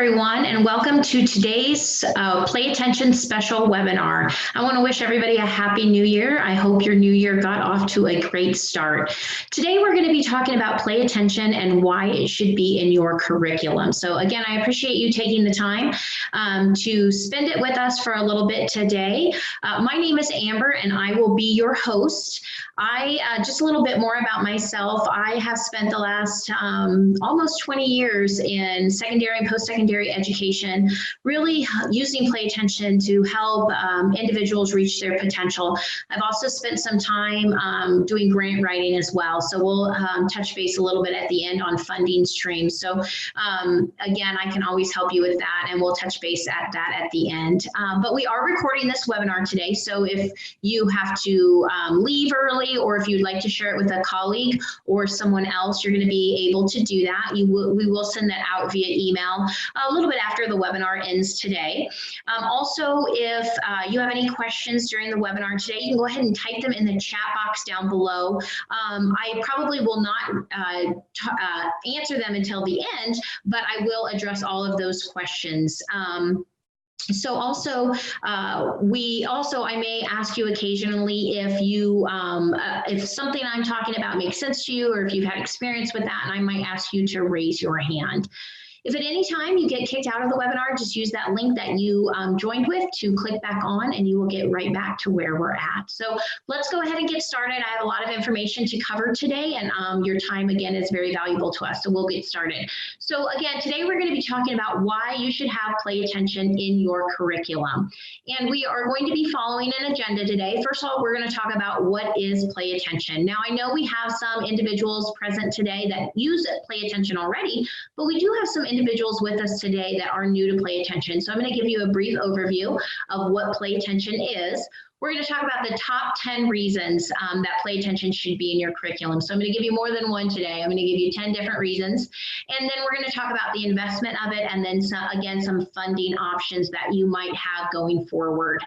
everyone, and welcome to today's Play Attention special webinar. I want to wish everybody a happy new year. I hope your new year got off to a great start. Today, we're going to be talking about play attention and why it should be in your curriculum. So again, I appreciate you taking the time to spend it with us for a little bit today. My name is Amber, and I will be your host. Just a little bit more about myself. I have spent the last almost 20 years in secondary and post-secondary education, really using play attention to help individuals reach their potential. I've also spent some time doing grant writing as well. So we'll touch base a little bit at the end on funding streams. So again, I can always help you with that, and we'll touch base at that at the end. But we are recording this webinar today. So if you have to leave early, or if you'd like to share it with a colleague or someone else, you're going to be able to do that. We will send that out via email a little bit after the webinar ends today. Also, if you have any questions during the webinar today, you can go ahead and type them in the chat box down below. I probably will not answer them until the end, but I will address all of those questions. So also, I may ask you occasionally if you, if something I'm talking about makes sense to you, or if you've had experience with that, and I might ask you to raise your hand. If at any time you get kicked out of the webinar, just use that link that you joined with to click back on, and you will get right back to where we're at. So let's go ahead and get started. I have a lot of information to cover today, and your time, again, is very valuable to us, so we'll get started. So again, today we're going to be talking about why you should have play attention in your curriculum. And we are going to be following an agenda today. First of all, we're going to talk about what is play attention. Now, I know we have some individuals present today that use play attention already, but we do have some individuals with us today that are new to play attention. So I'm going to give you a brief overview of what play attention is. We're going to talk about the top 10 reasons that play attention should be in your curriculum. So I'm going to give you more than one today. I'm going to give you 10 different reasons. And then we're going to talk about the investment of it, and then some funding options that you might have going forward.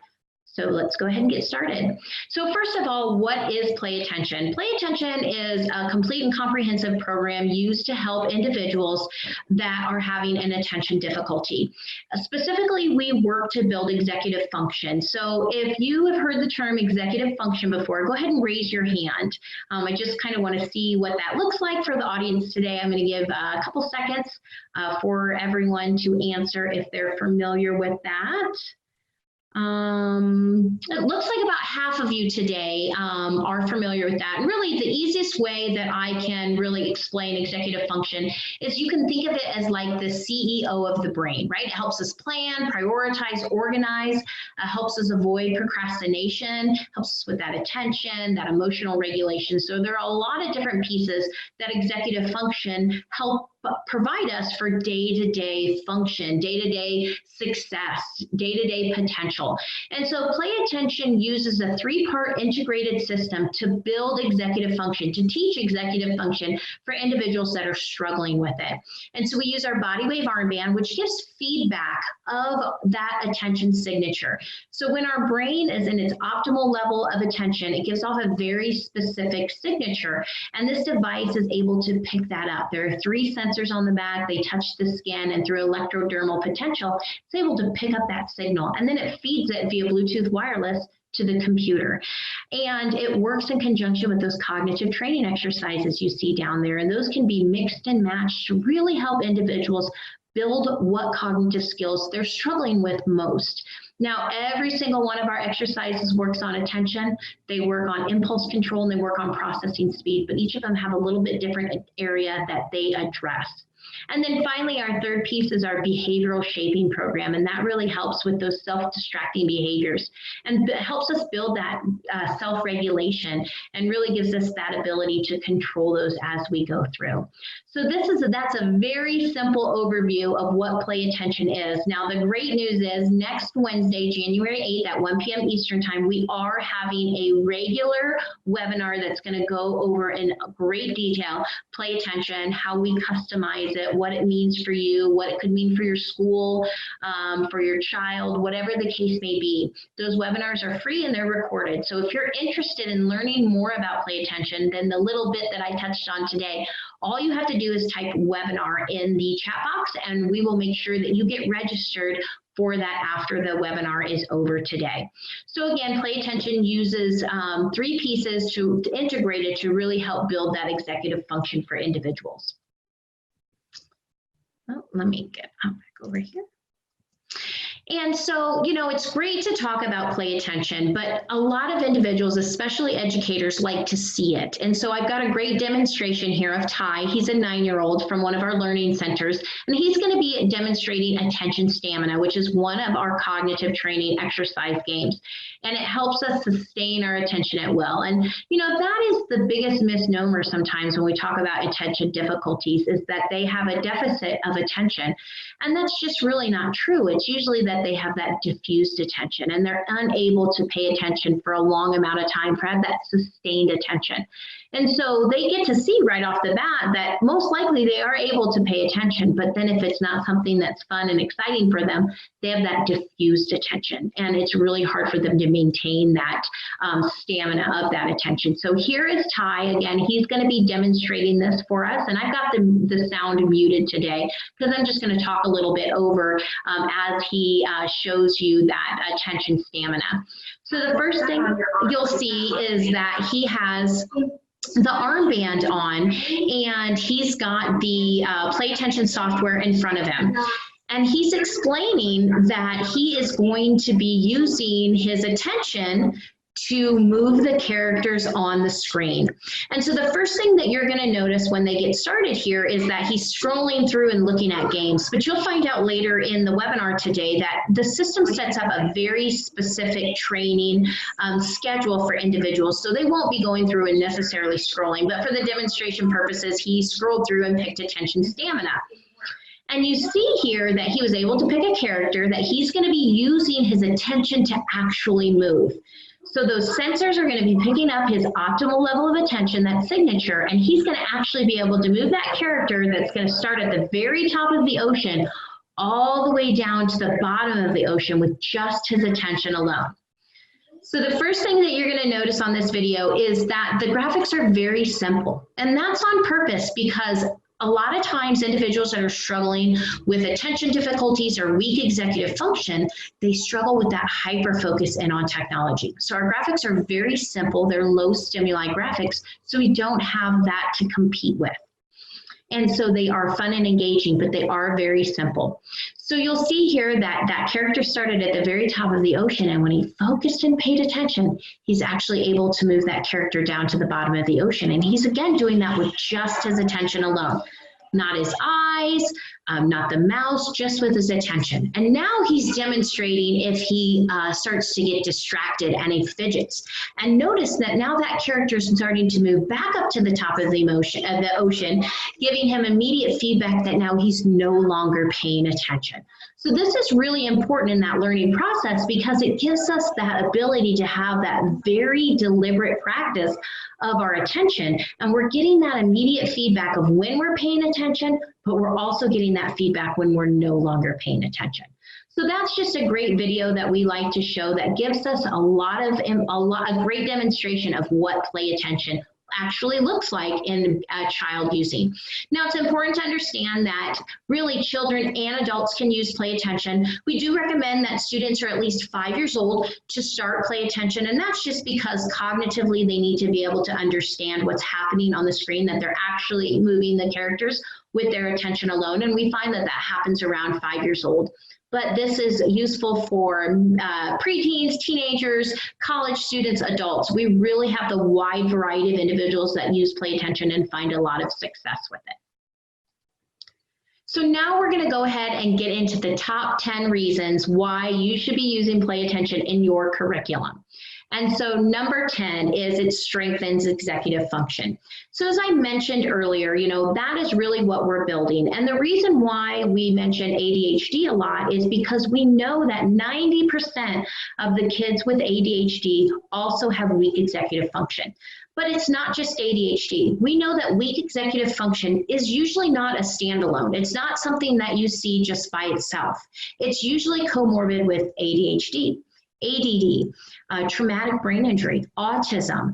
So let's go ahead and get started. So first of all, what is play attention? Play attention is a complete and comprehensive program used to help individuals that are having an attention difficulty. Specifically, we work to build executive function. So if you have heard the term executive function before, go ahead and raise your hand. I just kind of want to see what that looks like for the audience today. I'm going to give a couple seconds for everyone to answer if they're familiar with that. It looks like about half of you today are familiar with that. And really, the easiest way that I can really explain executive function is you can think of it as like the CEO of the brain, right? It helps us plan, prioritize, organize, helps us avoid procrastination, helps us with that attention, that emotional regulation. So there are a lot of different pieces that executive function help provide us for day-to-day function, day-to-day success, day-to-day potential. And so play attention uses a three-part integrated system to build executive function, to teach executive function for individuals that are struggling with it. And so we use our body wave armband, which gives feedback of that attention signature. So when our brain is in its optimal level of attention, it gives off a very specific signature. And this device is able to pick that up. There are 3 sensors on the back, they touch the skin, and through electrodermal potential, it's able to pick up that signal, and then it feeds it via Bluetooth wireless to the computer. And it works in conjunction with those cognitive training exercises you see down there, and those can be mixed and matched to really help individuals build what cognitive skills they're struggling with most. Now, every single one of our exercises works on attention, they work on impulse control, and they work on processing speed, but each of them have a little bit different area that they address. And then finally, our third piece is our behavioral shaping program, and that really helps with those self-distracting behaviors and helps us build that self-regulation and really gives us that ability to control those as we go through. So that's a very simple overview of what play attention is. Now, the great news is next Wednesday, January 8th at 1 p.m. Eastern Time, we are having a regular webinar that's going to go over in great detail play attention, how we customize it, what it means for you, what it could mean for your school, for your child, whatever the case may be. Those webinars are free and they're recorded. So if you're interested in learning more about play attention than the little bit that I touched on today, all you have to do is type webinar in the chat box, and we will make sure that you get registered for that after the webinar is over today. So again, Play Attention uses 3 pieces to integrate it to really help build that executive function for individuals. Oh, let me get back over here. And so, you know, it's great to talk about play attention, but a lot of individuals, especially educators, like to see it. And so I've got a great demonstration here of Ty. He's a 9-year-old from one of our learning centers, and he's going to be demonstrating attention stamina, which is one of our cognitive training exercise games. And it helps us sustain our attention at will. And, you know, that is the biggest misnomer sometimes when we talk about attention difficulties, is that they have a deficit of attention. And that's just really not true. It's usually that they have that diffused attention and they're unable to pay attention for a long amount of time, for have that sustained attention. And so they get to see right off the bat that most likely they are able to pay attention, but then if it's not something that's fun and exciting for them, they have that diffused attention, and it's really hard for them to maintain that stamina of that attention. So here is Ty again. He's going to be demonstrating this for us, and I've got the sound muted today because I'm just going to talk a little bit over as he shows you that attention stamina. So the first thing you'll see is that he has the armband on, and he's got the Play Attention software in front of him. And he's explaining that he is going to be using his attention to move the characters on the screen. And so the first thing that you're going to notice when they get started here is that he's scrolling through and looking at games. But you'll find out later in the webinar today that the system sets up a very specific training schedule for individuals. So they won't be going through and necessarily scrolling, but for the demonstration purposes, he scrolled through and picked attention stamina. And you see here that he was able to pick a character that he's going to be using his attention to actually move. So those sensors are going to be picking up his optimal level of attention, that signature, and he's going to actually be able to move that character that's going to start at the very top of the ocean all the way down to the bottom of the ocean with just his attention alone. So the first thing that you're going to notice on this video is that the graphics are very simple, and that's on purpose because a lot of times individuals that are struggling with attention difficulties or weak executive function, they struggle with that hyper focus in on technology. So our graphics are very simple. They're low stimuli graphics, so we don't have that to compete with. And so they are fun and engaging, but they are very simple. So you'll see here that that character started at the very top of the ocean, and when he focused and paid attention, he's actually able to move that character down to the bottom of the ocean. And he's again doing that with just his attention alone. Not his eyes, not the mouse, just with his attention. And now he's demonstrating if he starts to get distracted and he fidgets. And notice that now that character is starting to move back up to the top of the ocean, giving him immediate feedback that now he's no longer paying attention. So this is really important in that learning process because it gives us that ability to have that very deliberate practice of our attention, and we're getting that immediate feedback of when we're paying attention, but we're also getting that feedback when we're no longer paying attention. So that's just a great video that we like to show that gives us a great demonstration of what play attention actually looks like in a child using. Now, it's important to understand that really children and adults can use play attention. We do recommend that students are at least 5 years old to start play attention, and that's just because cognitively they need to be able to understand what's happening on the screen, that they're actually moving the characters with their attention alone, and we find that that happens around 5 years old. But this is useful for preteens, teenagers, college students, adults. We really have the wide variety of individuals that use play attention and find a lot of success with it. So now we're going to go ahead and get into the top 10 reasons why you should be using play attention in your curriculum. And so number 10 is it strengthens executive function. So as I mentioned earlier, you know, that is really what we're building. And the reason why we mention ADHD a lot is because we know that 90% of the kids with ADHD also have weak executive function. But it's not just ADHD. We know that weak executive function is usually not a standalone. It's not something that you see just by itself. It's usually comorbid with ADHD. ADD, traumatic brain injury, autism,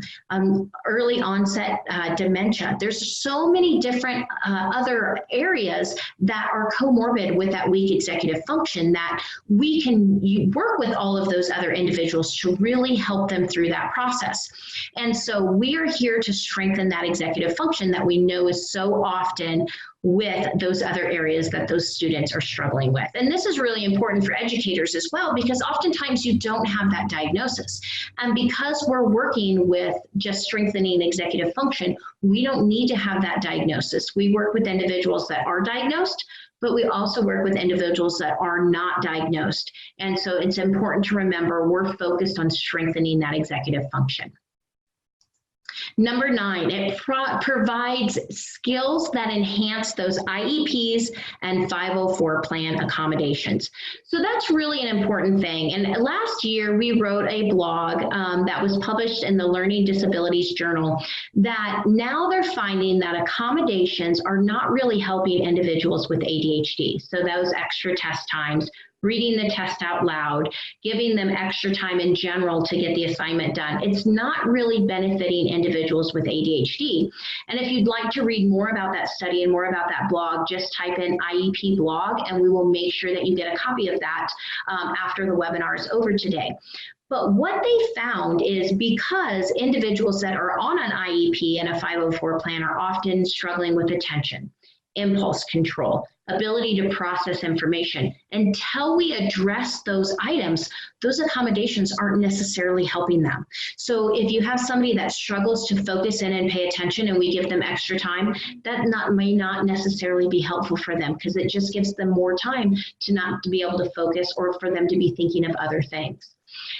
early onset dementia. There's so many different other areas that are comorbid with that weak executive function that we can work with all of those other individuals to really help them through that process. And so we are here to strengthen that executive function that we know is so often with those other areas that those students are struggling with. And this is really important for educators as well, because oftentimes you don't have that diagnosis. And because we're working with just strengthening executive function, we don't need to have that diagnosis. We work with individuals that are diagnosed, but we also work with individuals that are not diagnosed. And so it's important to remember we're focused on strengthening that executive function. Number 9, it provides skills that enhance those IEPs and 504 plan accommodations. So that's really an important thing. And last year we wrote a blog that was published in the Learning Disabilities Journal that now they're finding that accommodations are not really helping individuals with ADHD. So those extra test times, reading the test out loud, giving them extra time in general to get the assignment done. It's not really benefiting individuals with ADHD. And if you'd like to read more about that study and more about that blog, just type in IEP blog and we will make sure that you get a copy of that after the webinar is over today. But what they found is because individuals that are on an IEP and a 504 plan are often struggling with attention, impulse control, ability to process information. Until we address those items, those accommodations aren't necessarily helping them. So if you have somebody that struggles to focus in and pay attention and we give them extra time, that may not necessarily be helpful for them because it just gives them more time to not be able to focus or for them to be thinking of other things.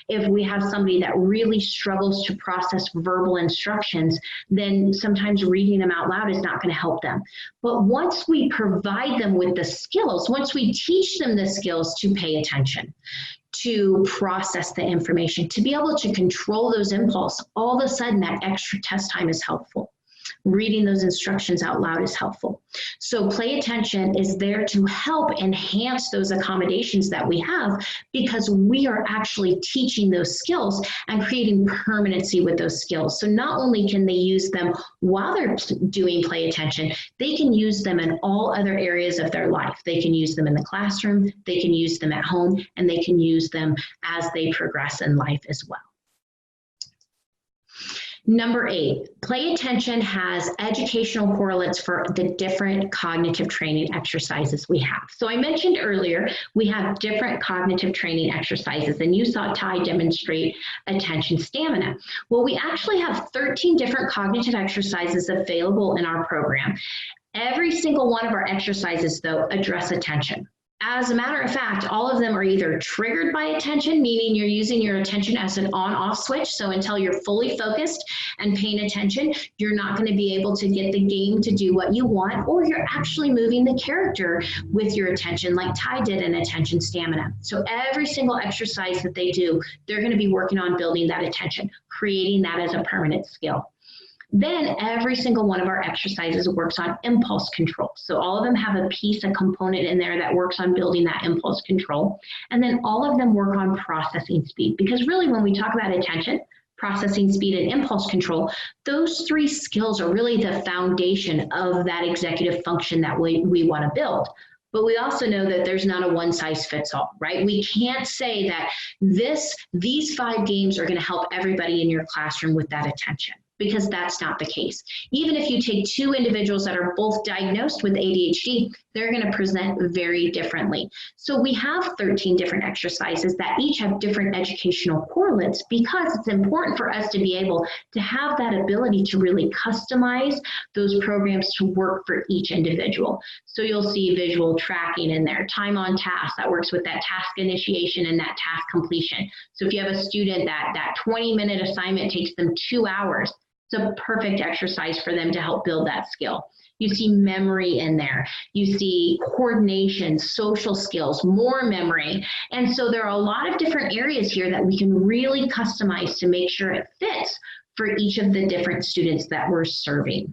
If we have somebody that really struggles to process verbal instructions, then sometimes reading them out loud is not going to help them. But once we provide them with the skills, once we teach them the skills to pay attention, to process the information, to be able to control those impulses, all of a sudden that extra test time is helpful. Reading those instructions out loud is helpful. So play attention is there to help enhance those accommodations that we have because we are actually teaching those skills and creating permanency with those skills. So not only can they use them while they're doing play attention, they can use them in all other areas of their life. They can use them in the classroom, they can use them at home, and they can use them as they progress in life as well. Number 8, play attention has educational correlates for the different cognitive training exercises we have. So I mentioned earlier, we have different cognitive training exercises, and you saw Tys demonstrate attention stamina. Well, we actually have 13 different cognitive exercises available in our program. Every single one of our exercises, though, address attention. As a matter of fact, all of them are either triggered by attention, meaning you're using your attention as an on-off switch. So until you're fully focused and paying attention, you're not going to be able to get the game to do what you want, or you're actually moving the character with your attention like Tys did in attention stamina. So every single exercise that they do, they're going to be working on building that attention, creating that as a permanent skill. Then every single one of our exercises works on impulse control. So all of them have a piece, a component in there that works on building that impulse control. And then all of them work on processing speed. Because really when we talk about attention, processing speed, and impulse control, those 3 skills are really the foundation of that executive function that we want to build. But we also know that there's not a one-size-fits-all, right? We can't say that these 5 games are going to help everybody in your classroom with that attention, because that's not the case. Even if you take 2 individuals that are both diagnosed with ADHD, they're going to present very differently. So we have 13 different exercises that each have different educational correlates because it's important for us to be able to have that ability to really customize those programs to work for each individual. So you'll see visual tracking in there, time on task that works with that task initiation and that task completion. So if you have a student that 20-minute assignment takes them 2 hours, it's a perfect exercise for them to help build that skill. You see memory in there. You see coordination, social skills, more memory. And so there are a lot of different areas here that we can really customize to make sure it fits for each of the different students that we're serving.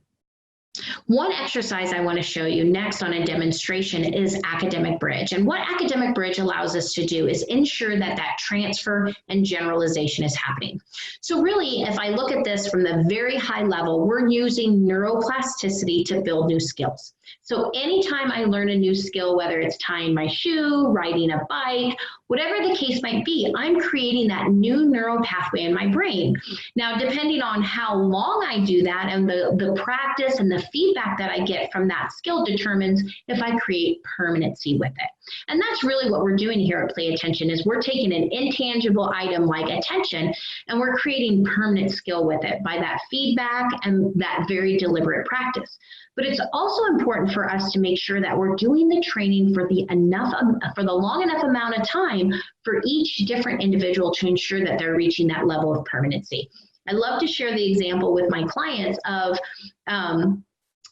One exercise I want to show you next on a demonstration is academic bridge. And what academic bridge allows us to do is ensure that that transfer and generalization is happening. So really, if I look at this from the very high level, we're using neuroplasticity to build new skills. So anytime I learn a new skill, whether it's tying my shoe, riding a bike, whatever the case might be, I'm creating that new neural pathway in my brain. Now, depending on how long I do that and the practice and the feedback that I get from that skill determines if I create permanency with it. And that's really what we're doing here at Play Attention is we're taking an intangible item like attention and we're creating permanent skill with it by that feedback and that very deliberate practice. But it's also important for us to make sure that we're doing the training for the long enough amount of time for each different individual to ensure that they're reaching that level of permanency. I love to share the example with my clients of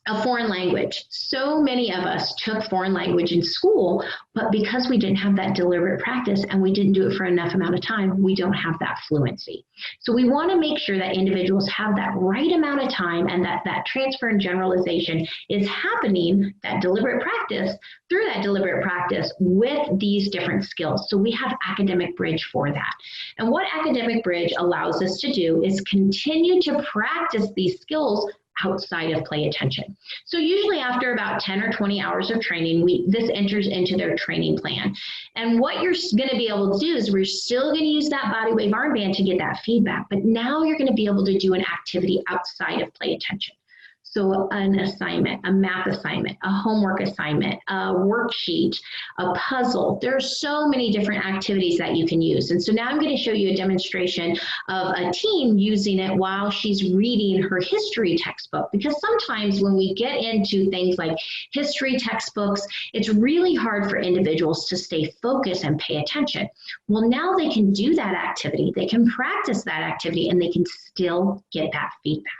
a foreign language. So many of us took foreign language in school, but because we didn't have that deliberate practice and we didn't do it for enough amount of time, we don't have that fluency. So we want to make sure that individuals have that right amount of time and that transfer and generalization is happening, that deliberate practice, through that deliberate practice with these different skills. So we have academic bridge for that. And what academic bridge allows us to do is continue to practice these skills outside of Play Attention. So usually after about 10 or 20 hours of training, this enters into their training plan. And what you're going to be able to do is we're still going to use that body wave armband to get that feedback, but now you're going to be able to do an activity outside of Play Attention. So an assignment, a math assignment, a homework assignment, a worksheet, a puzzle. There are so many different activities that you can use. And so now I'm going to show you a demonstration of a teen using it while she's reading her history textbook. Because sometimes when we get into things like history textbooks, it's really hard for individuals to stay focused and pay attention. Well, now they can do that activity, they can practice that activity, and they can still get that feedback.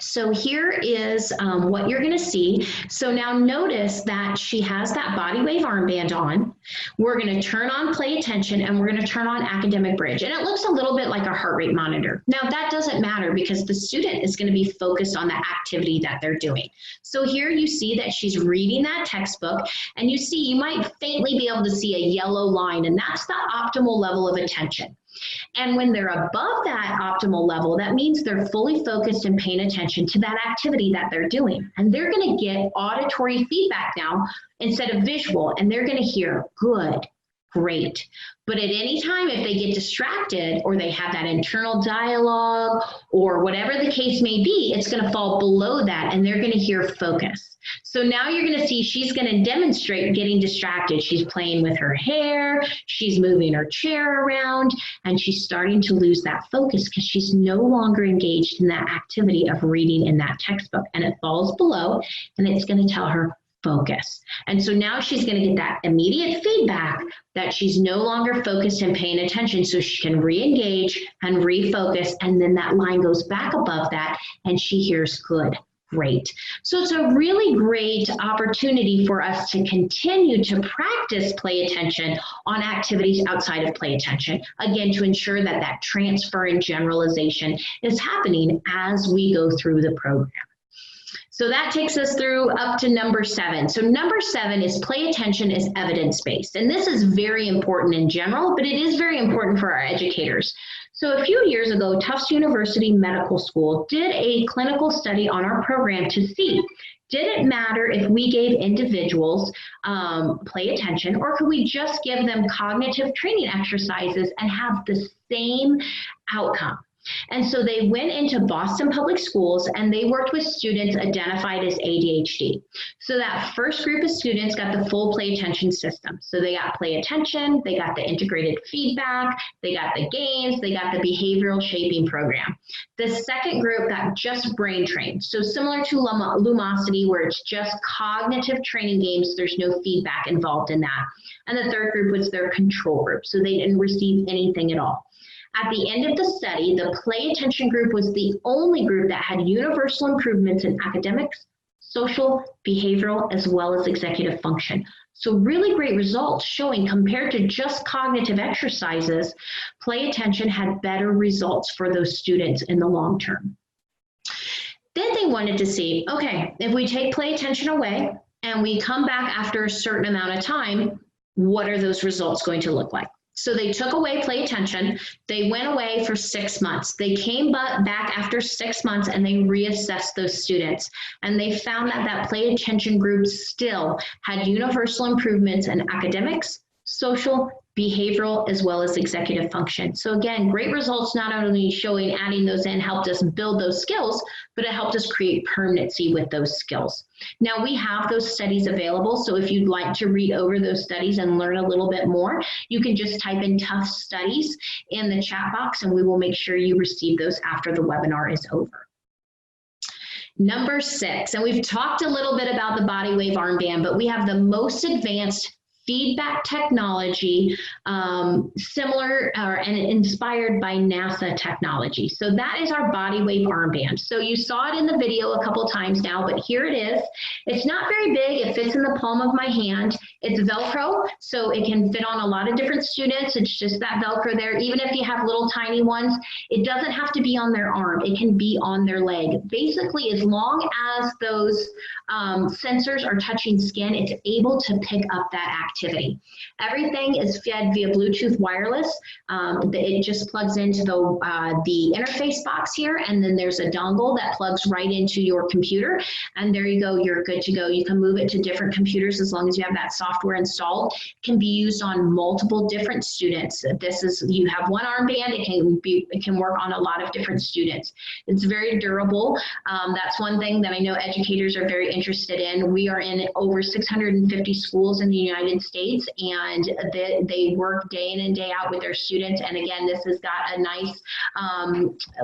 So here is what you're going to see. So now notice that she has that body wave armband on. We're going to turn on Play Attention and we're going to turn on academic bridge. And it looks a little bit like a heart rate monitor. Now that doesn't matter because the student is going to be focused on the activity that they're doing. So here you see that she's reading that textbook and you might faintly be able to see a yellow line, and that's the optimal level of attention. And when they're above that optimal level, that means they're fully focused and paying attention to that activity that they're doing. And they're going to get auditory feedback now instead of visual, and they're going to hear good, great. But at any time, if they get distracted or they have that internal dialogue or whatever the case may be, it's going to fall below that and they're going to hear focus. So now you're going to see she's going to demonstrate getting distracted. She's playing with her hair, she's moving her chair around, and she's starting to lose that focus because she's no longer engaged in that activity of reading in that textbook. And it falls below and it's going to tell her focus. And so now she's going to get that immediate feedback that she's no longer focused and paying attention, so she can re-engage and refocus, and then that line goes back above that and she hears good, great. So it's a really great opportunity for us to continue to practice Play Attention on activities outside of Play Attention, again, to ensure that that transfer and generalization is happening as we go through the program. So that takes us through up to number 7. So number 7 is Play Attention is evidence-based. And this is very important in general, but it is very important for our educators. So a few years ago, Tufts University Medical School did a clinical study on our program to see, did it matter if we gave individuals Play Attention, or could we just give them cognitive training exercises and have the same outcome? And so they went into Boston Public Schools and they worked with students identified as ADHD. So that first group of students got the full Play Attention system. So they got Play Attention, they got the integrated feedback, they got the games, they got the behavioral shaping program. The second group got just brain trained. So similar to Lumosity, where it's just cognitive training games, there's no feedback involved in that. And the third group was their control group. So they didn't receive anything at all. At the end of the study, the Play Attention group was the only group that had universal improvements in academics, social, behavioral, as well as executive function. So really great results showing compared to just cognitive exercises, Play Attention had better results for those students in the long term. Then they wanted to see, okay, if we take play attention away and we come back after a certain amount of time, what are those results going to look like? So they took away play attention. They went away for 6 months. They came back after 6 months and they reassessed those students. And they found that that play attention group still had universal improvements in academics, social, behavioral, as well as executive function. So again, great results, not only showing adding those in helped us build those skills, but it helped us create permanency with those skills. Now we have those studies available, so if you'd like to read over those studies and learn a little bit more, you can just type in tough studies in the chat box and we will make sure you receive those after the webinar is over. Number 6, and we've talked a little bit about the body wave armband, but we have the most advanced feedback technology, similar and inspired by NASA technology. So that is our body wave armband. So you saw it in the video a couple times now, but here it is. It's not very big. It fits in the palm of my hand. It's Velcro, so it can fit on a lot of different students. It's just that Velcro there. Even if you have little tiny ones, it doesn't have to be on their arm. It can be on their leg. Basically, as long as those sensors are touching skin, it's able to pick up that activity. Everything is fed via Bluetooth wireless. It just plugs into the interface box here, and then there's a dongle that plugs right into your computer, and there you go, you're good to go. You can move it to different computers as long as you have that software installed. It can be used on multiple different students. You have one armband, it can work on a lot of different students. It's very durable. That's one thing that I know educators are very interested in. We are in over 650 schools in the United States, and they work day in and day out with their students. And again, this has got a nice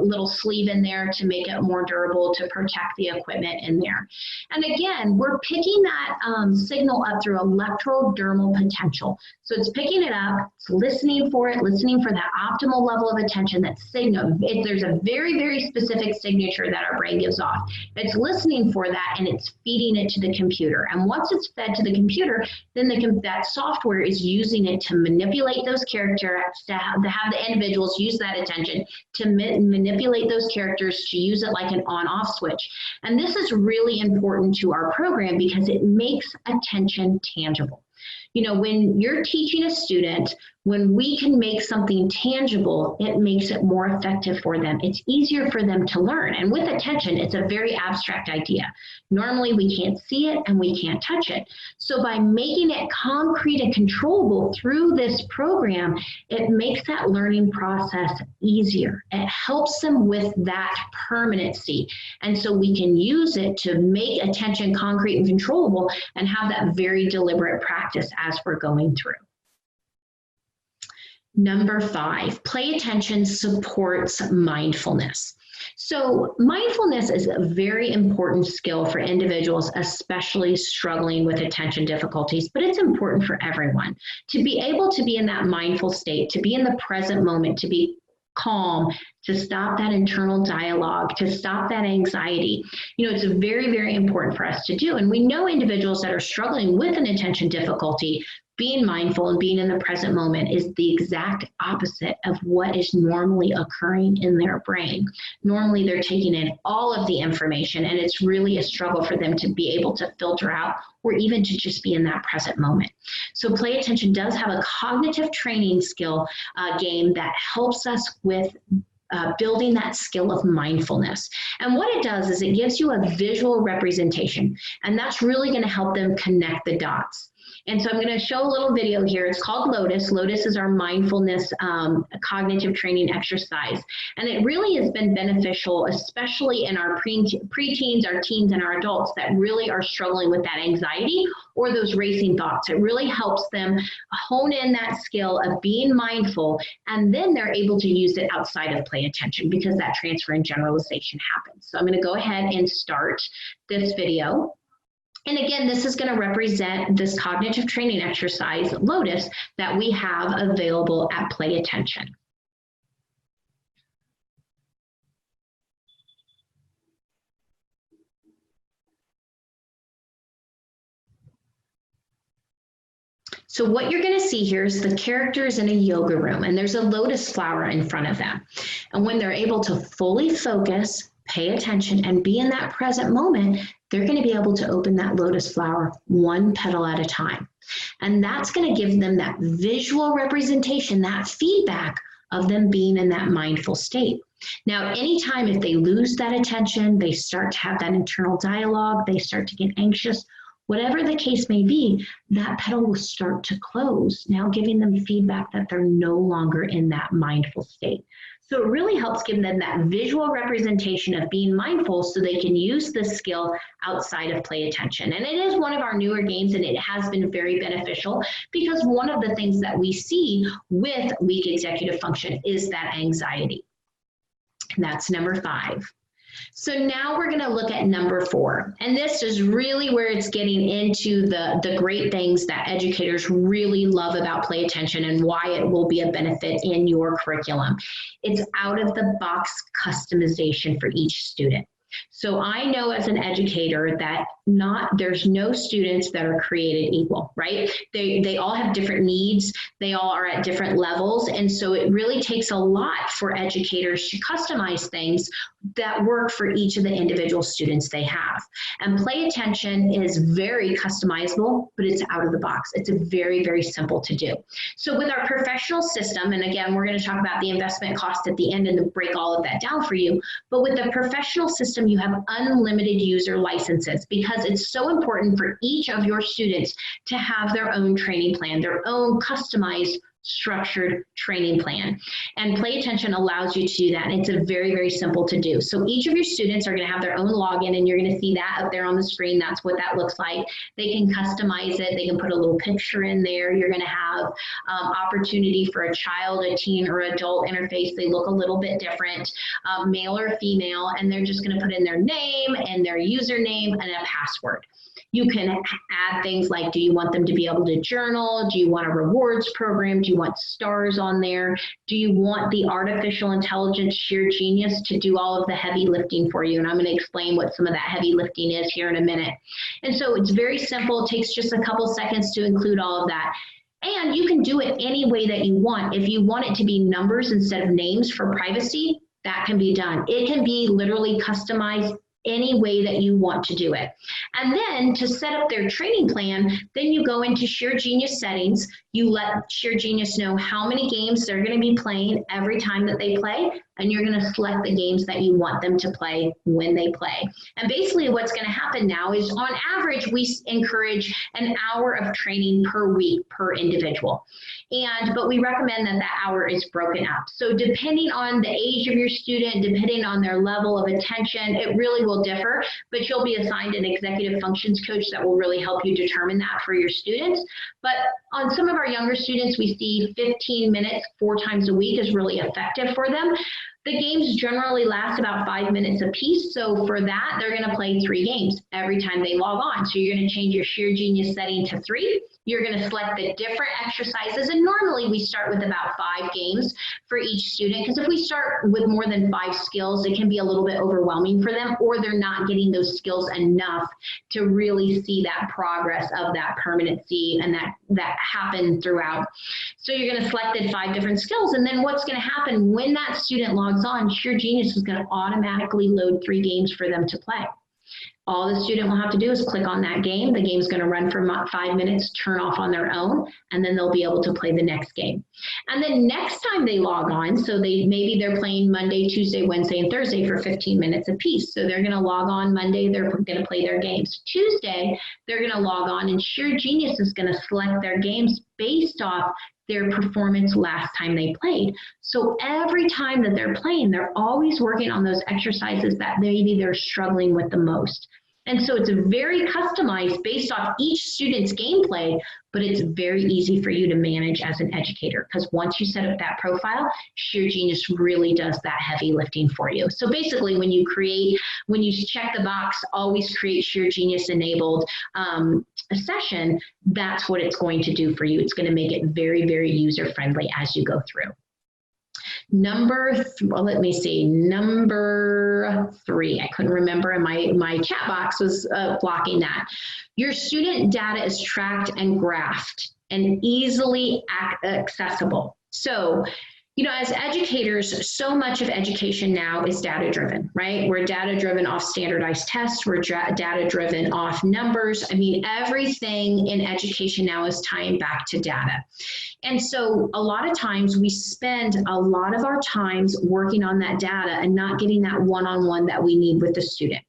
little sleeve in there to make it more durable, to protect the equipment in there. And again, we're picking that signal up through electrodermal potential. So it's picking it up, it's listening for it, listening for that optimal level of attention, that signal. There's a very, very specific signature that our brain gives off. It's listening for that and it's feeding it to the computer. And once it's fed to the computer, then that software is using it to manipulate those characters, to have the individuals use that attention, to manipulate those characters, to use it like an on-off switch. And this is really important to our program because it makes attention tangible. You know, when you're teaching a student, when we can make something tangible, it makes it more effective for them. It's easier for them to learn. And with attention, it's a very abstract idea. Normally, we can't see it and we can't touch it. So by making it concrete and controllable through this program, it makes that learning process easier. It helps them with that permanency. And so we can use it to make attention concrete and controllable and have that very deliberate practice as we're going through. Number 5, play attention supports mindfulness. So mindfulness is a very important skill for individuals, especially struggling with attention difficulties, but it's important for everyone. To be able to be in that mindful state, to be in the present moment, to be calm, to stop that internal dialogue, to stop that anxiety. You know, it's very, very important for us to do. And we know individuals that are struggling with an attention difficulty, being mindful and being in the present moment is the exact opposite of what is normally occurring in their brain. Normally, they're taking in all of the information, and it's really a struggle for them to be able to filter out or even to just be in that present moment. So play attention does have a cognitive training skill game that helps us with building that skill of mindfulness. And what it does is it gives you a visual representation, and that's really going to help them connect the dots. And so I'm going to show a little video here. It's called Lotus. Lotus is our mindfulness cognitive training exercise. And it really has been beneficial, especially in our preteens, our teens, and our adults that really are struggling with that anxiety or those racing thoughts. It really helps them hone in that skill of being mindful, and then they're able to use it outside of play attention because that transfer and generalization happens. So I'm going to go ahead and start this video. And again, this is going to represent this cognitive training exercise, Lotus, that we have available at Play Attention. So what you're going to see here is the characters in a yoga room, and there's a lotus flower in front of them. And when they're able to fully focus, pay attention, and be in that present moment, they're going to be able to open that lotus flower one petal at a time. And that's going to give them that visual representation, that feedback of them being in that mindful state. Now, anytime if they lose that attention, they start to have that internal dialogue, they start to get anxious, whatever the case may be, that petal will start to close, now giving them feedback that they're no longer in that mindful state. So it really helps give them that visual representation of being mindful so they can use this skill outside of play attention. And it is one of our newer games, and it has been very beneficial because one of the things that we see with weak executive function is that anxiety. And that's number 5. So now we're going to look at number 4, and this is really where it's getting into the great things that educators really love about play attention and why it will be a benefit in your curriculum. It's out of the box customization for each student. So I know as an educator that there's no students that are created equal, right? They all have different needs. They all are at different levels. And so it really takes a lot for educators to customize things that work for each of the individual students they have. And play attention is very customizable, but it's out of the box. It's very, very simple to do. So with our professional system, and again, we're going to talk about the investment cost at the end and break all of that down for you, but with the professional system, you have unlimited user licenses because it's so important for each of your students to have their own training plan, their own customized structured training plan. And play attention allows you to do that. And it's a very, very simple to do. So each of your students are going to have their own login, and you're going to see that up there on the screen. That's what that looks like. They can customize it. They can put a little picture in there. You're going to have opportunity for a child, a teen, or adult interface. They look a little bit different, male or female, and they're just going to put in their name and their username and a password. You can add things like, do you want them to be able to journal? Do you want a rewards program? Do you want stars on there? Do you want the artificial intelligence sheer genius to do all of the heavy lifting for you? And I'm going to explain what some of that heavy lifting is here in a minute. And so it's very simple. It takes just a couple seconds to include all of that. And you can do it any way that you want. If you want it to be numbers instead of names for privacy, that can be done. It can be literally customized any way that you want to do it. And then to set up their training plan, then you go into Sheer Genius settings. You let Sheer Genius know how many games they're going to be playing every time that they play, and you're going to select the games that you want them to play when they play. And basically what's going to happen now is on average, we encourage an hour of training per week per individual. But we recommend that that hour is broken up. So depending on the age of your student, depending on their level of attention, it really will differ, but you'll be assigned an executive functions coach that will really help you determine that for your students. But on some of our younger students, we see 15 minutes 4 times a week is really effective for them. The games generally last about 5 minutes a piece. So for that, they're going to play 3 games every time they log on. So you're going to change your Sheer Genius setting to 3. You're going to select the different exercises. And normally we start with about 5 games for each student, because if we start with more than 5 skills, it can be a little bit overwhelming for them, or they're not getting those skills enough to really see that progress of that permanency and that happen throughout. So you're going to select the 5 different skills. And then what's going to happen when that student logs on, Sheer Genius is going to automatically load 3 games for them to play. All the student will have to do is click on that game. The game's going to run for 5 minutes, turn off on their own, and then they'll be able to play the next game. And then next time they log on, so maybe they're playing Monday, Tuesday, Wednesday, and Thursday for 15 minutes apiece. So they're going to log on Monday, they're going to play their games. Tuesday, they're going to log on, and Sheer Genius is going to select their games based off their performance last time they played. So every time that they're playing, they're always working on those exercises that maybe they're struggling with the most. And so it's very customized based off each student's gameplay, but it's very easy for you to manage as an educator, because once you set up that profile, Sheer Genius really does that heavy lifting for you. So basically when you check the box, always create Sheer Genius enabled a session, that's what it's going to do for you. It's going to make it very, very user friendly as you go through. Number 3, I couldn't remember, and my chat box was blocking that. Your student data is tracked and graphed and easily accessible. So As educators, so much of education now is data driven, right? We're data driven off standardized tests. We're data driven off numbers. I mean, everything in education now is tying back to data. And so a lot of times we spend a lot of our times working on that data and not getting that one-on-one that we need with the student.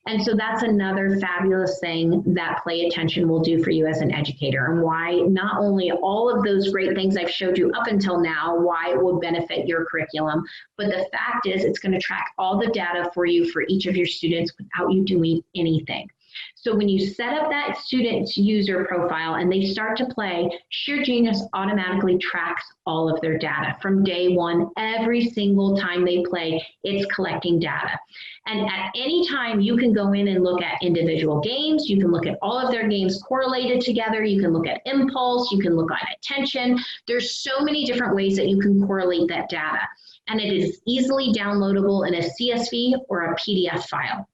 And so that's another fabulous thing that Play Attention will do for you as an educator, and why not only all of those great things I've showed you up until now, why it will benefit your curriculum, but the fact is it's going to track all the data for you for each of your students without you doing anything. So when you set up that student's user profile and they start to play, Sheer Genius automatically tracks all of their data from day one. Every single time they play, it's collecting data. And at any time, you can go in and look at individual games. You can look at all of their games correlated together. You can look at impulse. You can look at attention. There's so many different ways that you can correlate that data. And it is easily downloadable in a CSV or a PDF file.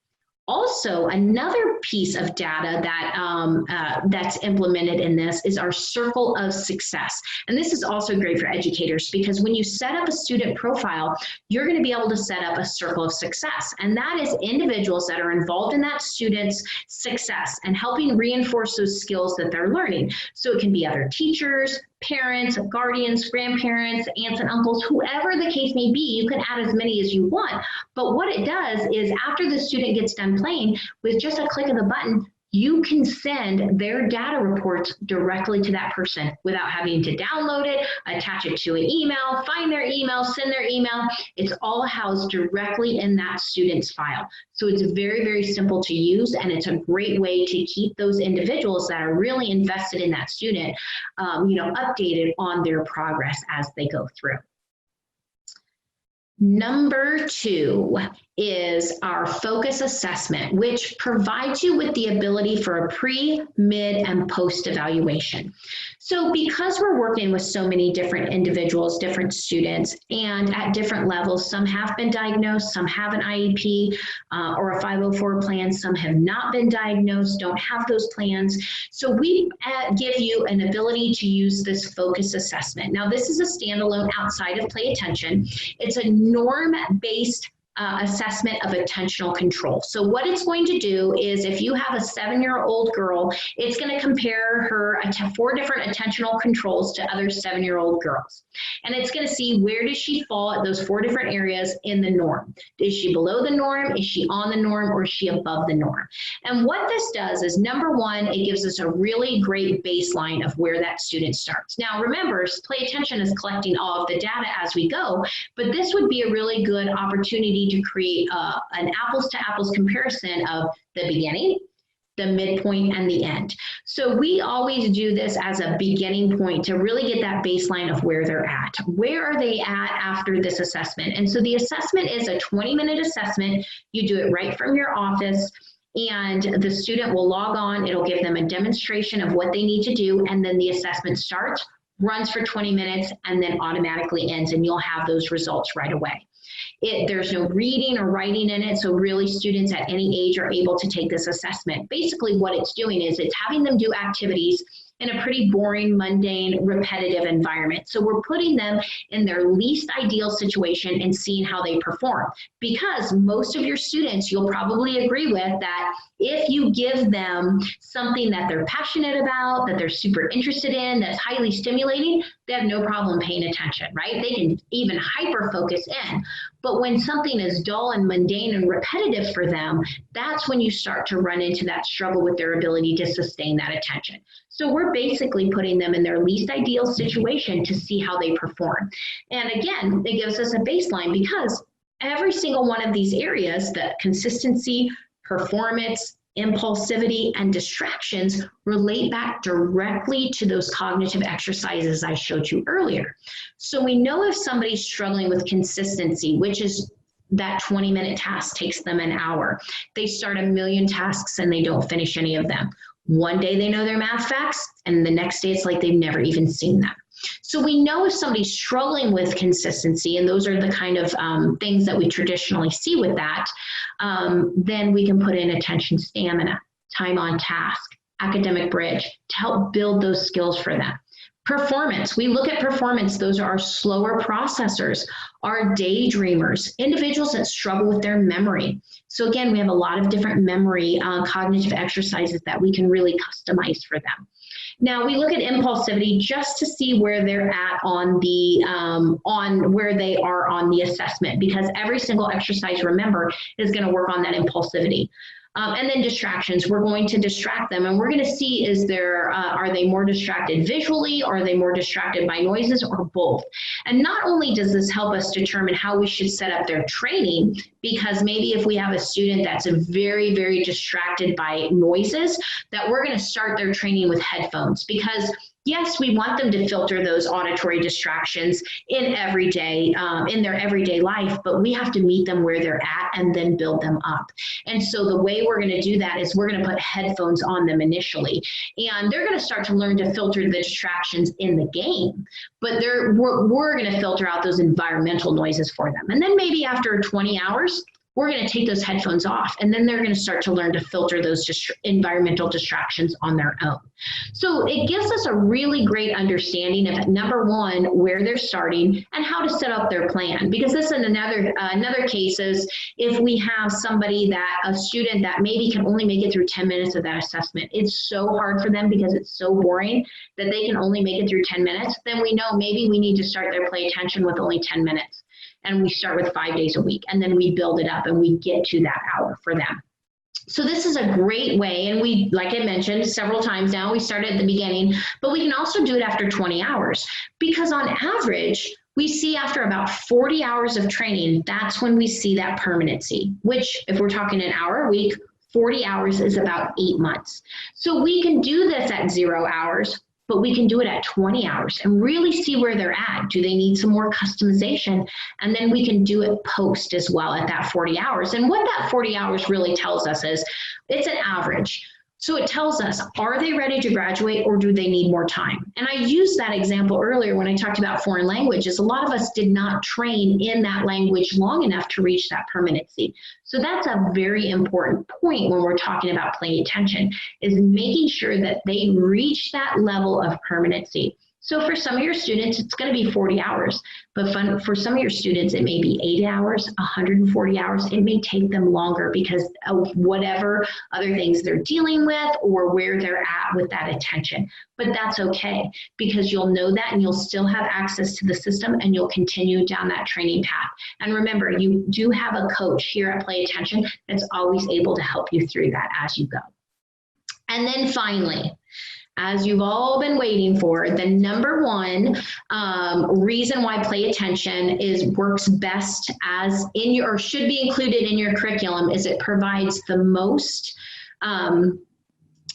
Also, another piece of data that that's implemented in this is our circle of success. And this is also great for educators, because when you set up a student profile, you're going to be able to set up a circle of success. And that is individuals that are involved in that student's success and helping reinforce those skills that they're learning. So it can be other teachers, parents, guardians, grandparents, aunts and uncles, whoever the case may be. You can add as many as you want. But what it does is after the student gets done playing, with just a click of the button, you can send their data reports directly to that person without having to download it, attach it to an email, find their email, send their email. It's all housed directly in that student's file. So it's very, very simple to use, and it's a great way to keep those individuals that are really invested in that student, updated on their progress as they go through. Number 2 is our focus assessment, which provides you with the ability for a pre, mid, and post evaluation. So because we're working with so many different individuals, different students, and at different levels, some have been diagnosed, some have an IEP or a 504 plan, some have not been diagnosed, don't have those plans. So we give you an ability to use this focus assessment. Now, this is a standalone outside of Play Attention. It's a norm-based assessment of attentional control. So what it's going to do is, if you have a 7-year-old girl, it's going to compare her to 4 different attentional controls to other 7-year-old girls. And it's going to see, where does she fall at those 4 different areas in the norm? Is she below the norm? Is she on the norm? Or is she above the norm? And what this does is, number 1, it gives us a really great baseline of where that student starts. Now, remember, Play Attention is collecting all of the data as we go, but this would be a really good opportunity to create an apples to apples comparison of the beginning, the midpoint, and the end. So we always do this as a beginning point to really get that baseline of where they're at. Where are they at after this assessment? And so the assessment is a 20-minute assessment. You do it right from your office, and the student will log on. It'll give them a demonstration of what they need to do, and then the assessment starts, runs for 20 minutes, and then automatically ends, and you'll have those results right away. There's no reading or writing in it, so really students at any age are able to take this assessment. Basically what it's doing is it's having them do activities in a pretty boring, mundane, repetitive environment. So we're putting them in their least ideal situation and seeing how they perform. Because most of your students, you'll probably agree with, that if you give them something that they're passionate about, that they're super interested in, that's highly stimulating, they have no problem paying attention, right? They can even hyper focus in. But when something is dull and mundane and repetitive for them, that's when you start to run into that struggle with their ability to sustain that attention. So we're basically putting them in their least ideal situation to see how they perform. And again, it gives us a baseline, because every single one of these areas, the consistency, performance, impulsivity, and distractions, relate back directly to those cognitive exercises I showed you earlier. So we know if somebody's struggling with consistency, which is that 20-minute task takes them an hour. They start a million tasks and they don't finish any of them. One day they know their math facts, and the next day it's like they've never even seen them. So we know if somebody's struggling with consistency, and those are the kind of things that we traditionally see with that, then we can put in attention stamina, time on task, academic bridge, to help build those skills for them. Performance. We look at performance. Those are our slower processors, our daydreamers, individuals that struggle with their memory. So again, we have a lot of different memory cognitive exercises that we can really customize for them. Now we look at impulsivity just to see where they're at on the on where they are on the assessment, because every single exercise, remember, is going to work on that impulsivity. And then distractions, we're going to distract them, and we're going to see, is there, are they more distracted visually, or are they more distracted by noises, or both? And not only does this help us determine how we should set up their training, because maybe if we have a student that's very, very distracted by noises, that we're going to start their training with headphones, because yes, we want them to filter those auditory distractions in their everyday life, but we have to meet them where they're at and then build them up. And so the way we're going to do that is we're going to put headphones on them initially, and they're going to start to learn to filter the distractions in the game, but we're going to filter out those environmental noises for them. And then maybe after 20 hours, we're going to take those headphones off, and then they're going to start to learn to filter those environmental distractions on their own. So it gives us a really great understanding of, number one, where they're starting and how to set up their plan. Because this in another case is if we have a student that maybe can only make it through 10 minutes of that assessment. It's so hard for them because it's so boring that they can only make it through 10 minutes. Then we know maybe we need to start their play attention with only 10 minutes. And we start with 5 days a week, and then we build it up and we get to that hour for them. So this is a great way, and we, like I mentioned several times now, we started at the beginning, but we can also do it after 20 hours, because on average, we see after about 40 hours of training, that's when we see that permanency, which if we're talking an hour a week, 40 hours is about 8 months. So we can do this at 0 hours, but we can do it at 20 hours and really see where they're at. Do they need some more customization? And then we can do it post as well at that 40 hours. And what that 40 hours really tells us is it's an average. So it tells us, are they ready to graduate, or do they need more time? And I used that example earlier when I talked about foreign languages. A lot of us did not train in that language long enough to reach that permanency. So that's a very important point when we're talking about paying attention, is making sure that they reach that level of permanency. So for some of your students, it's going to be 40 hours, but for some of your students, it may be 80 hours, 140 hours. It may take them longer because of whatever other things they're dealing with or where they're at with that attention. But that's okay, because you'll know that and you'll still have access to the system and you'll continue down that training path. And remember, you do have a coach here at Play Attention that's always able to help you through that as you go. And then finally, as you've all been waiting for, the number one reason why Play Attention works best as in your, or should be included in your curriculum, is it provides the most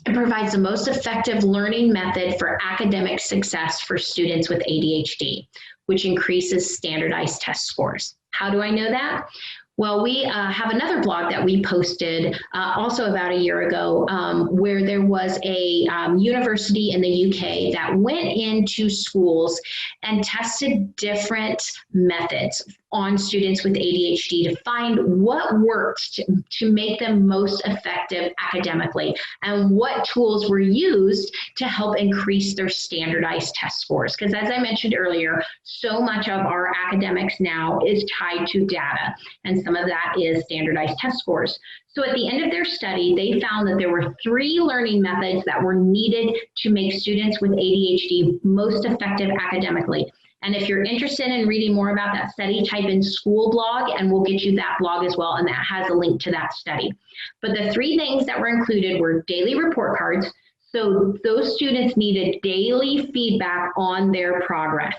effective learning method for academic success for students with ADHD, which increases standardized test scores. How do I know that? Well, we have another blog that we posted also about a year ago where there was a university in the UK that went into schools and tested different methods on students with ADHD to find what works to make them most effective academically and what tools were used to help increase their standardized test scores. Because as I mentioned earlier, so much of our academics now is tied to data, and some of that is standardized test scores. So at the end of their study, they found that there were 3 learning methods that were needed to make students with ADHD most effective academically. And if you're interested in reading more about that study, type in school blog and we'll get you that blog as well, and that has a link to that study. But the 3 things that were included were daily report cards. So those students needed daily feedback on their progress.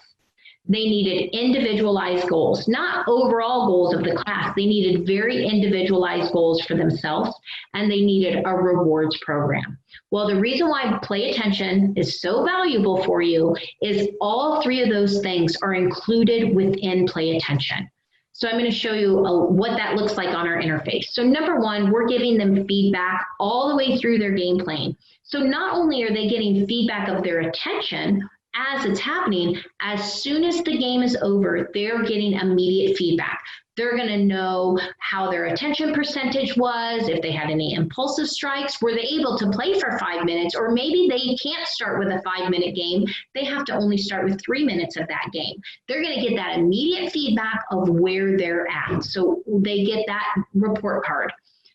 They needed individualized goals, not overall goals of the class. They needed very individualized goals for themselves, and they needed a rewards program. Well, the reason why Play Attention is so valuable for you is all 3 of those things are included within Play Attention. So I'm going to show you what that looks like on our interface. So number 1, we're giving them feedback all the way through their game playing. So not only are they getting feedback of their attention as it's happening, as soon as the game is over, they're getting immediate feedback. They're going to know how their attention percentage was, if they had any impulsive strikes, were they able to play for 5 minutes, or maybe they can't start with a 5-minute game, they have to only start with 3 minutes of that game. They're going to get that immediate feedback of where they're at. So they get that report card.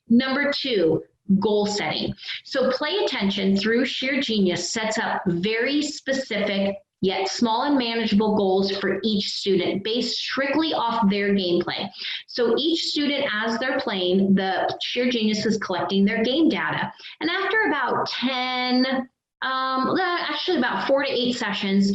Number 2, goal setting. So Play Attention through Sheer Genius sets up very specific yet small and manageable goals for each student based strictly off their gameplay. So each student, as they're playing, the Sheer Genius is collecting their game data. And after about 4 to 8 sessions,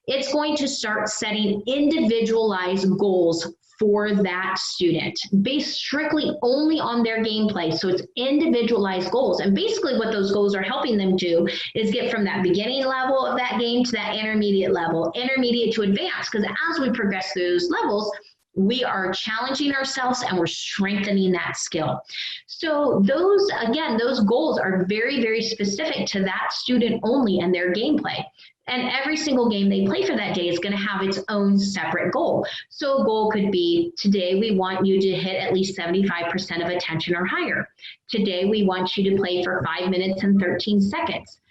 it's going to start setting individualized goals for that student based strictly only on their gameplay. So it's individualized goals. And basically what those goals are helping them do is get from that beginning level of that game to that intermediate level, intermediate to advanced, because as we progress through those levels, we are challenging ourselves and we're strengthening that skill. So those, again, those goals are very, very specific to that student only and their gameplay. And every single game they play for that day is going to have its own separate goal. So a goal could be, today we want you to hit at least 75% of attention or higher. Today we want you to play for 5 minutes and 13 seconds.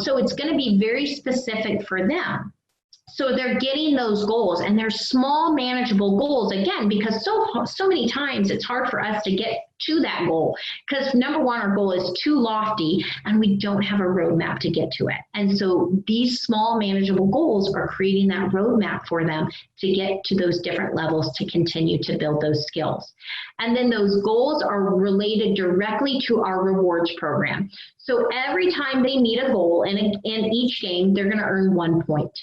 So it's going to be very specific for them. So they're getting those goals, and they're small, manageable goals, again, because so many times it's hard for us to get to that goal because, number one, our goal is too lofty and we don't have a roadmap to get to it. And so these small, manageable goals are creating that roadmap for them to get to those different levels to continue to build those skills. And then those goals are related directly to our rewards program. So every time they meet a goal in each game, they're going to earn 1 point.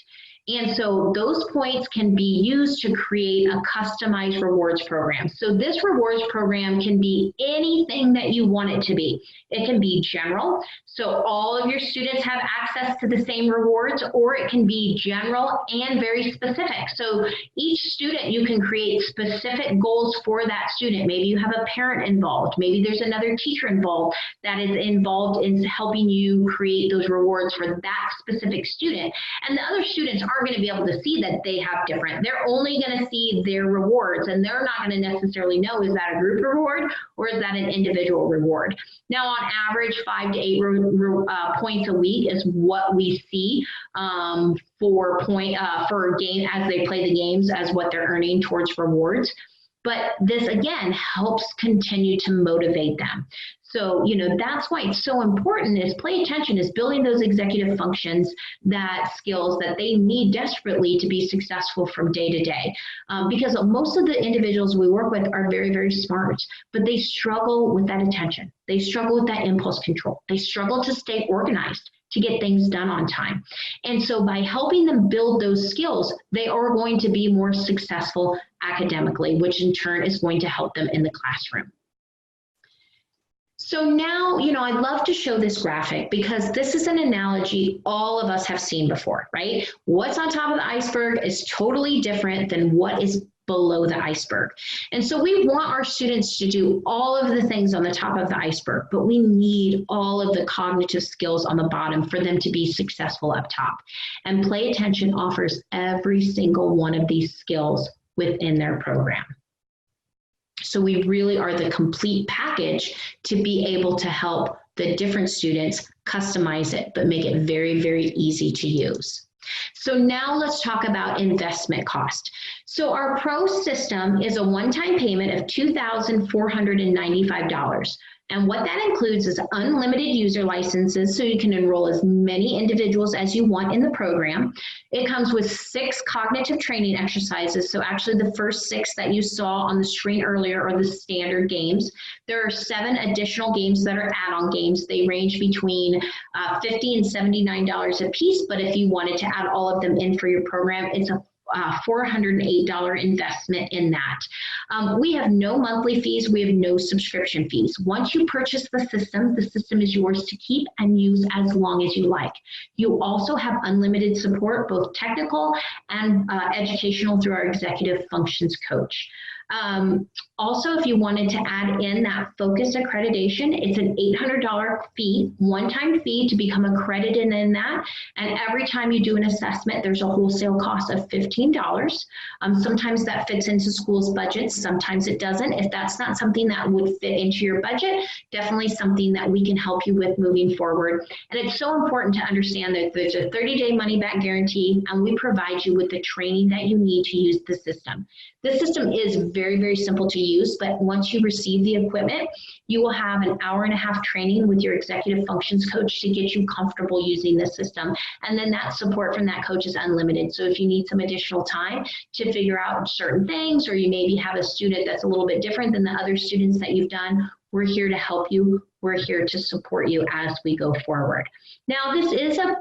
And so those points can be used to create a customized rewards program. So this rewards program can be anything that you want it to be. It can be general, so all of your students have access to the same rewards, or it can be general and very specific. So each student, you can create specific goals for that student. Maybe you have a parent involved. Maybe there's another teacher involved that is involved in helping you create those rewards for that specific student. And the other students aren't going to be able to see that they have different. They're only going to see their rewards, and they're not going to necessarily know, is that a group reward or is that an individual reward? Now, on average, 5 to 8 points a week is what we see for a game as they play the games, as what they're earning towards rewards. But this, again, helps continue to motivate them. So, that's why it's so important is Play Attention is building those executive functions, that skills that they need desperately to be successful from day to day. Because most of the individuals we work with are very, very smart, but they struggle with that attention. They struggle with that impulse control. They struggle to stay organized, to get things done on time. And so by helping them build those skills, they are going to be more successful academically, which in turn is going to help them in the classroom. So now, I'd love to show this graphic because this is an analogy all of us have seen before, right? What's on top of the iceberg is totally different than what is below the iceberg. And so we want our students to do all of the things on the top of the iceberg, but we need all of the cognitive skills on the bottom for them to be successful up top. And Play Attention offers every single one of these skills within their program. So we really are the complete package to be able to help the different students customize it, but make it very, very easy to use. So now let's talk about investment cost. So our Pro system is a one-time payment of $2,495. And what that includes is unlimited user licenses, so you can enroll as many individuals as you want in the program. It comes with 6 cognitive training exercises. So actually the first 6 that you saw on the screen earlier are the standard games. There are 7 additional games that are add-on games. They range between $50 and $79 a piece, but if you wanted to add all of them in for your program, it's a $408 investment in that. We have no monthly fees. We have no subscription fees. Once you purchase the system is yours to keep and use as long as you like. You also have unlimited support, both technical and educational, through our executive functions coach. Also, if you wanted to add in that focus accreditation, it's an $800 fee, one-time fee to become accredited in that. And every time you do an assessment, there's a wholesale cost of $15. Sometimes that fits into schools' budgets, sometimes it doesn't. If that's not something that would fit into your budget, definitely something that we can help you with moving forward. And it's so important to understand that there's a 30-day money-back guarantee, and we provide you with the training that you need to use the system. The system is very, very simple to use, but once you receive the equipment, you will have an hour-and-a-half training with your executive functions coach to get you comfortable using the system. And then that support from that coach is unlimited. So if you need some additional time to figure out certain things, or you maybe have a student that's a little bit different than the other students that you've done, we're here to help you. We're here to support you as we go forward. Now, this is a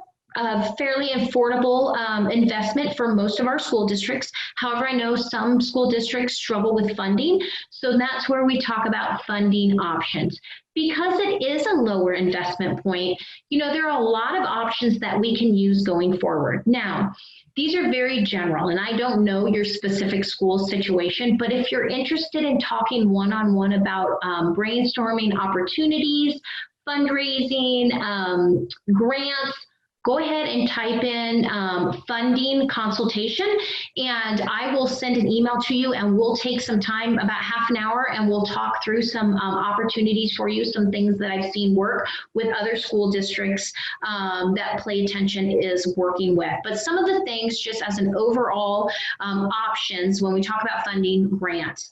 fairly affordable investment for most of our school districts. However, I know some school districts struggle with funding, so that's where we talk about funding options. Because it is a lower investment point, you know, there are a lot of options that we can use going forward. Now, these are very general, and I don't know your specific school situation, but if you're interested in talking one-on-one about brainstorming opportunities, fundraising, grants, go ahead and type in funding consultation, and I will send an email to you, and we'll take some time, about half an hour, and we'll talk through some opportunities for you, some things that I've seen work with other school districts that Play Attention is working with. But some of the things, just as an overall options, when we talk about funding, grants,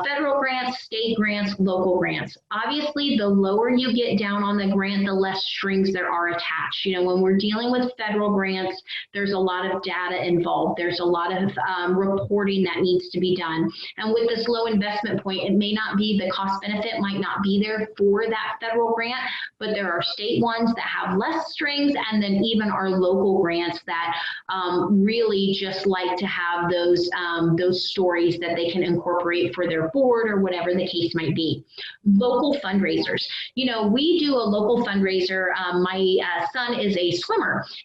federal grants, state grants, local grants. Obviously, the lower you get down on the grant, the less strings there are attached. You know, when we're dealing with federal grants, there's a lot of data involved. There's a lot of reporting that needs to be done. And with this low investment point, it may not be, the cost benefit might not be there for that federal grant, but there are state ones that have less strings, and then even our local grants that really just like to have those stories that they can incorporate for their board or whatever the case might be. Local fundraisers. You know, we do a local fundraiser. My son is a swimmer,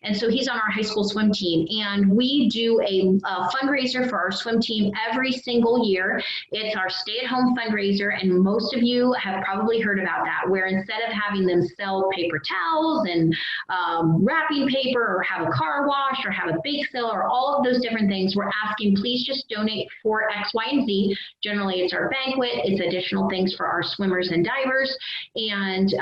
and so he's on our high school swim team, and we do a fundraiser for our swim team every single year. It's our stay-at-home fundraiser, and most of you have probably heard about that, where instead of having them sell paper towels and wrapping paper, or have a car wash, or have a bake sale, or all of those different things, we're asking, please just donate for X, Y, and Z. Generally, it's our banquet, it's additional things for our swimmers and divers, and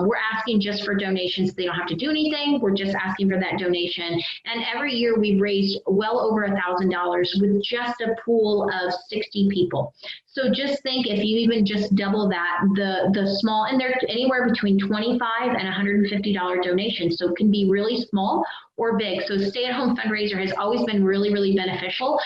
we're asking just for donations. They don't have to do anything. We're just asking for that donation. And every year we've raised well over $1,000 with just a pool of 60 people. So just think, if you even just double that, the small, and they're anywhere between $25 and $150 donations. So it can be really small or big. So stay-at-home fundraiser has always been really, really beneficial.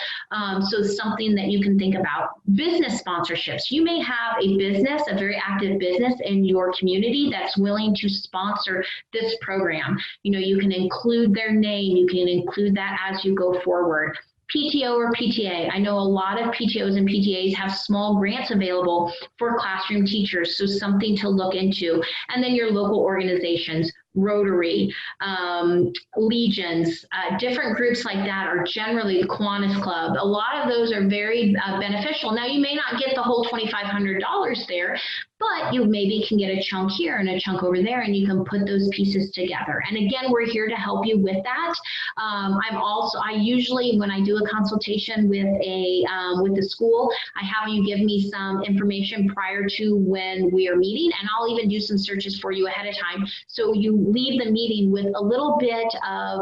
So something that you can think about. Business sponsorships. You may have a business, a very active business in your community that's willing to sponsor this program. You know, you can include their name. You can include that as you go forward. PTO or PTA. I know a lot of PTOs and PTAs have small grants available for classroom teachers, so something to look into. And then your local organizations, Rotary, Legions, different groups like that are generally the Kiwanis Club. A lot of those are very beneficial. Now, you may not get the whole $2,500 there, but you maybe can get a chunk here and a chunk over there, and you can put those pieces together. And again, we're here to help you with that. I usually, when I do a consultation with the school, I have you give me some information prior to when we are meeting, and I'll even do some searches for you ahead of time, so you leave the meeting with a little bit of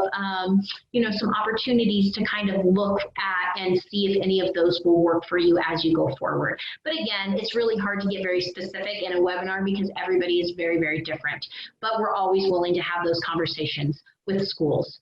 some opportunities to kind of look at and see if any of those will work for you as you go forward. But again, it's really hard to get very specific in a webinar because everybody is very, very different. But we're always willing to have those conversations with schools.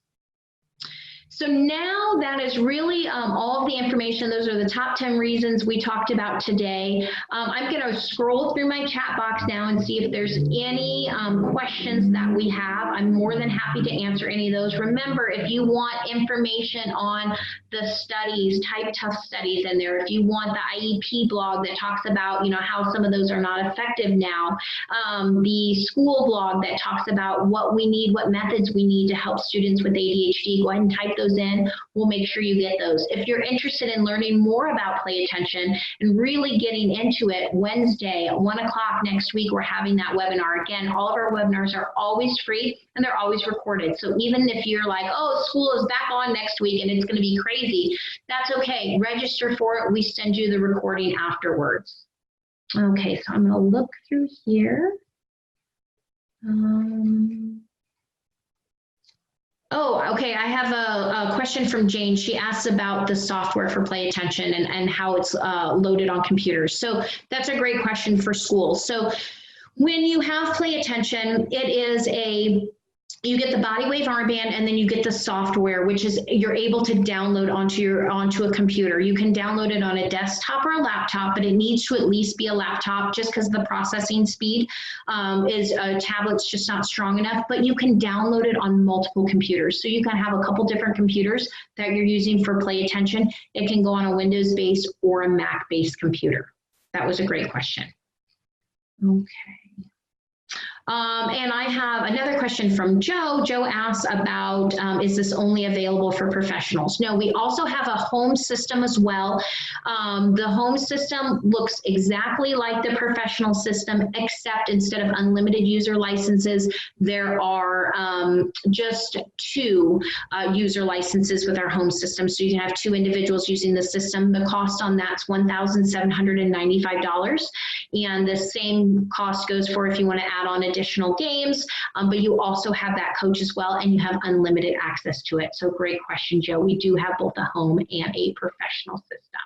So now that is really all of the information. Those are the top 10 reasons we talked about today. I'm going to scroll through my chat box now and see if there's any questions that we have. I'm more than happy to answer any of those. Remember, if you want information on the studies, type tough studies in there, if you want the IEP blog that talks about, how some of those are not effective now, the school blog that talks about what we need, what methods we need to help students with ADHD, go ahead and type those those in, we'll make sure you get those. If you're interested in learning more about play attention and really getting into it, Wednesday at 1 o'clock next week, we're having that webinar. Again, all of our webinars are always free and they're always recorded. So even if you're like, oh, school is back on next week and it's going to be crazy, that's okay. Register for it. We send you the recording afterwards. Okay, so I'm going to look through here. Oh, okay. I have a question from Jane. She asks about the software for play attention and how it's loaded on computers. So that's a great question for schools. So when you have play attention, it is you get the body wave armband and then you get the software, which is you're able to download onto a computer. You can download it on a desktop or a laptop, but it needs to at least be a laptop just because the processing speed is a tablet's just not strong enough, but you can download it on multiple computers. So you can have a couple different computers that you're using for play attention. It can go on a Windows-based or a Mac-based computer. That was a great question. Okay. And I have another question from Joe. Joe asks about, is this only available for professionals? No, we also have a home system as well. The home system looks exactly like the professional system, except instead of unlimited user licenses, there are just 2 user licenses with our home system. So you can have 2 individuals using the system. The cost on that's $1,795. And the same cost goes for if you want to add on additional games, but you also have that coach as well, and you have unlimited access to it. So great question, Joe. We do have both a home and a professional system.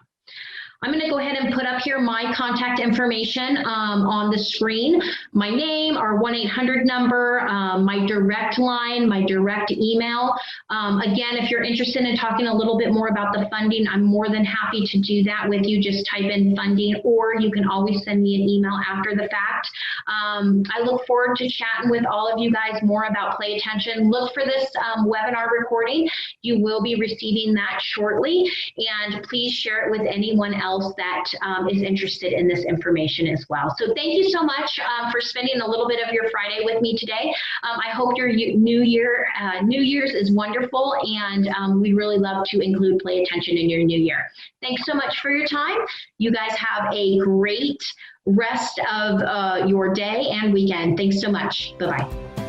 I'm going to go ahead and put up here my contact information on the screen. My name, our 1-800 number, my direct line, my direct email. Again, if you're interested in talking a little bit more about the funding, I'm more than happy to do that with you. Just type in funding, or you can always send me an email after the fact. I look forward to chatting with all of you guys more about play attention. Look for this webinar recording. You will be receiving that shortly, and please share it with anyone else that is interested in this information as well. So thank you so much for spending a little bit of your Friday with me today. I hope your New Year's is wonderful, and we really love to include play attention in your new year. Thanks so much for your time. You guys have a great rest of your day and weekend. Thanks so much. Bye-bye.